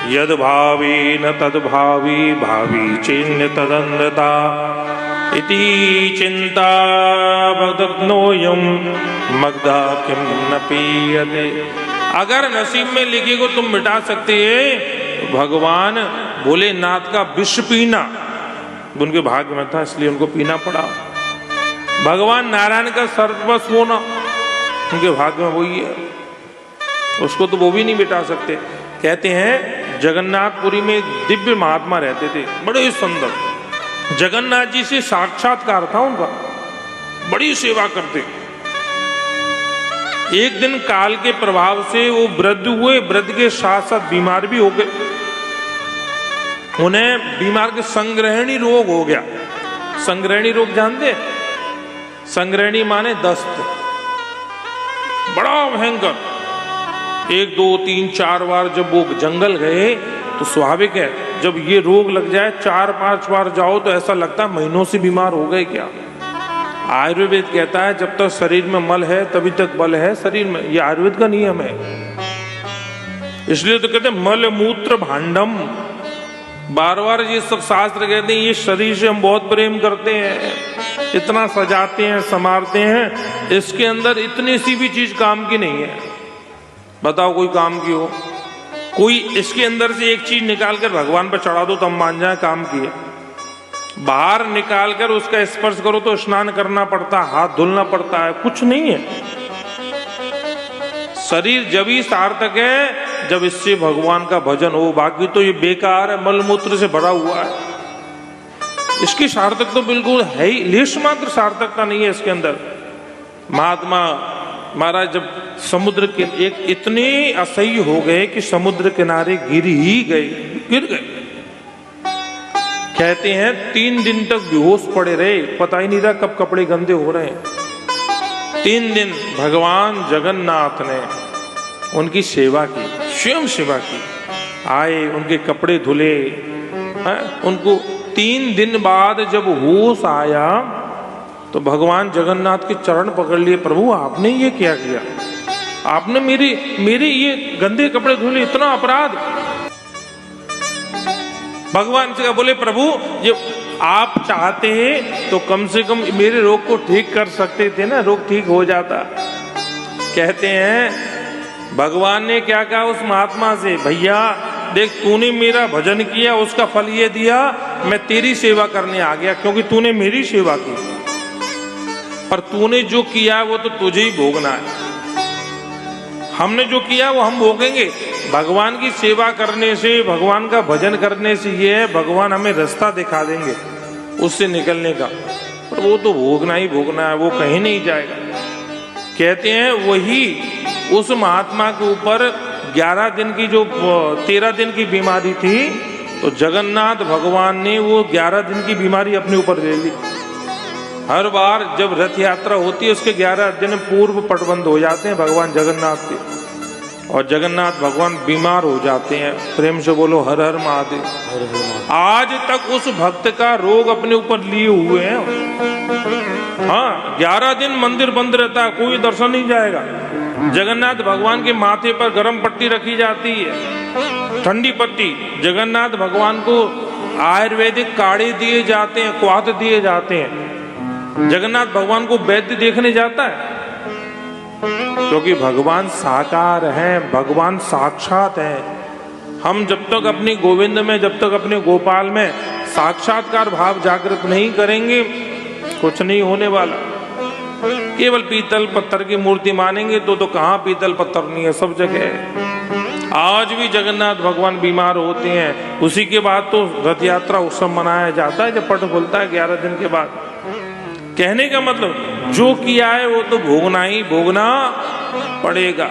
यद भावी न तद भावी भावी चिन्ह तदन्यता इति चिंता बदग्नोयम मग्धा किम न पीयते। अगर नसीब में लिखी को तुम मिटा सकते है, भगवान भोलेनाथ का विष पीना उनके भाग्य में था, इसलिए उनको पीना पड़ा। भगवान नारायण का सर्वस्व होना उनके भाग्य में वही है, उसको तो वो भी नहीं मिटा सकते। कहते हैं जगन्नाथपुरी में एक दिव्य महात्मा रहते थे, बड़े सुंदर, जगन्नाथ जी से साक्षात्कार था उनका, बड़ी सेवा करते। एक दिन काल के प्रभाव से वो वृद्ध हुए, वृद्ध के साथ साथ बीमार भी हो गए। उन्हें बीमार के संग्रहणी रोग हो गया। संग्रहणी रोग जानते? संग्रहणी माने दस्त, बड़ा भयंकर। 1 2 3 4 बार जब वो जंगल गए तो स्वाभाविक है, जब ये रोग लग जाए 4-5 बार जाओ तो ऐसा लगता है महीनों से बीमार हो गए क्या। आयुर्वेद कहता है जब तक शरीर में मल है तभी तक बल है शरीर में, ये आयुर्वेद का नियम है। इसलिए तो कहते हैं मल मूत्र भांडम, बार बार ये सब शास्त्र कहते हैं ये शरीर से हम बहुत प्रेम करते हैं, इतना सजाते हैं संवारते हैं, इसके अंदर इतनी सी भी चीज काम की नहीं है। बताओ कोई काम की हो, कोई इसके अंदर से एक चीज निकाल कर भगवान पर चढ़ा दो तो हम मान जाए काम की है। बाहर निकाल कर उसका स्पर्श करो तो स्नान करना पड़ता, हाथ धुलना पड़ता है, कुछ नहीं है। शरीर जब ही सार्थक है जब इससे भगवान का भजन हो, बाकी तो ये बेकार है, मलमूत्र से भरा हुआ है। इसकी सार्थक तो बिल्कुल है ही, लेश मात्र सार्थकता नहीं है इसके अंदर। महात्मा महाराज जब समुद्र के एक इतने असह्य हो गए कि समुद्र किनारे गिर गए। कहते हैं 3 दिन तक बेहोश पड़े रहे, पता ही नहीं था कब कपड़े गंदे हो रहे हैं। 3 दिन भगवान जगन्नाथ ने उनकी सेवा की, स्वयं सेवा की, आए उनके कपड़े धुले। उनको 3 दिन बाद जब होश आया तो भगवान जगन्नाथ के चरण पकड़ लिए, प्रभु आपने ये क्या किया, आपने मेरे ये गंदे कपड़े धुले, इतना अपराध। भगवान से बोले प्रभु ये आप चाहते हैं तो कम से कम मेरे रोग को ठीक कर सकते थे ना, रोग ठीक हो जाता। कहते हैं भगवान ने क्या कहा उस महात्मा से, भैया देख तूने मेरा भजन किया उसका फल ये दिया, मैं तेरी सेवा करने आ गया क्योंकि तूने मेरी सेवा की, पर तूने जो किया वो तो तुझे ही भोगना है, हमने जो किया वो हम भोगेंगे। भगवान की सेवा करने से, भगवान का भजन करने से ये है भगवान हमें रास्ता दिखा देंगे उससे निकलने का, पर वो तो भोगना ही भोगना है, वो कहीं नहीं जाएगा। कहते हैं वही उस महात्मा के ऊपर 11 दिन की जो 13 दिन की बीमारी थी, तो जगन्नाथ भगवान ने वो 11 दिन की बीमारी अपने ऊपर ले ली। हर बार जब रथ यात्रा होती है उसके 11 दिन पूर्व पटबंद हो जाते हैं भगवान जगन्नाथ के, और जगन्नाथ भगवान बीमार हो जाते हैं। प्रेम से बोलो हर हर महादेव। आज तक उस भक्त का रोग अपने ऊपर लिए हुए हैं। हाँ 11 दिन मंदिर बंद रहता है, कोई दर्शन नहीं जाएगा। जगन्नाथ भगवान के माथे पर गर्म पट्टी रखी जाती है, ठंडी पट्टी। जगन्नाथ भगवान को आयुर्वेदिक काढ़े दिए जाते हैं, क्वाथ दिए जाते हैं। जगन्नाथ भगवान को वैद्य देखने जाता है क्योंकि भगवान साकार हैं, भगवान साक्षात हैं। हम जब तक अपनी गोविंद में, जब तक अपने गोपाल में साक्षात्कार भाव जागृत नहीं करेंगे कुछ नहीं होने वाला। केवल पीतल पत्थर की मूर्ति मानेंगे तो कहाँ पीतल पत्थर नहीं है, सब जगह है। आज भी जगन्नाथ भगवान बीमार होते हैं, उसी के बाद तो रथ यात्रा उत्सव मनाया जाता है जब पट खुलता है 11 दिन के बाद। कहने का मतलब जो किया है वो तो भोगना ही भोगना पड़ेगा।